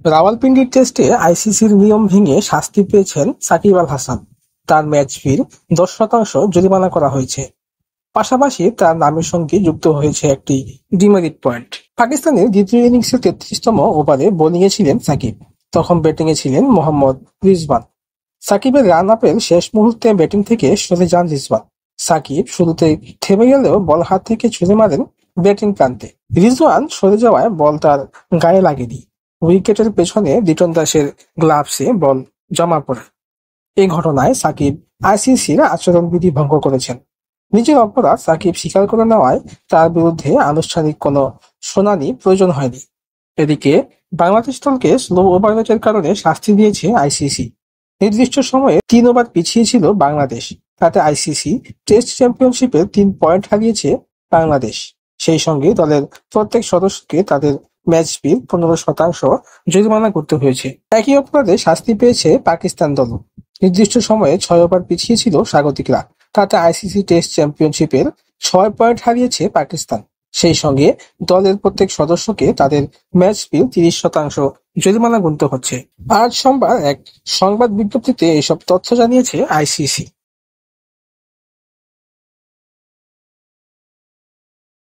রাওয়ালপিন্ডির টেস্টে আইসিসির নিয়ম ভেঙে শাস্তি পেয়েছেন সাকিব আল হাসান। তার ম্যাচ ফির 10% জরিমানা করা হয়েছে। পাশাপাশি তার নামের সঙ্গে যুক্ত হয়েছে একটি ডিমেরিট পয়েন্ট। পাকিস্তানের দ্বিতীয় ইনিংসের 33তম ওভারে বোলিংয়ে ছিলেন সাকিব। তখন ব্যাটিংয়ে ছিলেন মোহাম্মদ রিজওয়ান। সাকিবের রান আপের শেষ মুহূর্তে ব্যাটিং থেকে সরে যান রিজওয়ান। সাকিব শুরুতে থেমে গেলেও বল হাত থেকে ছুঁড়ে মারেন ব্যাটিং প্রান্তে। রিজওয়ান সরে যাওয়ায় বল তার গায়ে লাগেনি। উইকেটের পেছনে লিটন দাসের গ্লাভসে বল জমা পড়ে। এই ঘটনায় সাকিব আইসিসির আচরণবিধি ভঙ্গ করেছেন। নিজের অপরাধ সাকিব স্বীকার করে নেওয়ায় তার বিরুদ্ধে আনুষ্ঠানিক কোনো শুনানি প্রয়োজন হয়নি। এদিকে বাংলাদেশ দলকে স্লো ওভার রেটের কারণে শাস্তি দিয়েছে আইসিসি। নির্দিষ্ট সময়ে 3 ওভার পিছিয়ে ছিল বাংলাদেশ। তাতে আইসিসি টেস্ট চ্যাম্পিয়নশিপে 3 পয়েন্ট হারিয়েছে বাংলাদেশ। সেই সঙ্গে দলের প্রত্যেক সদস্যকে তাদের ম্যাচ ফির 15% জরিমানা করতে হয়েছে। একই অপরাধে শাস্তি পেয়েছে পাকিস্তান দলও। নির্দিষ্ট সময়ে 6 ওভার পিছিয়ে ছিল স্বাগতিকরা। তাতে আইসিসি টেস্ট চ্যাম্পিয়নশিপের 6 পয়েন্ট হারিয়েছে পাকিস্তান। সেই সঙ্গে দলের প্রত্যেক সদস্যকে তাদের ম্যাচ ফি 30% জরিমানা গুনতে হচ্ছে। আজ সোমবার এক সংবাদ বিজ্ঞপ্তিতে এসব তথ্য জানিয়েছে আইসিসি।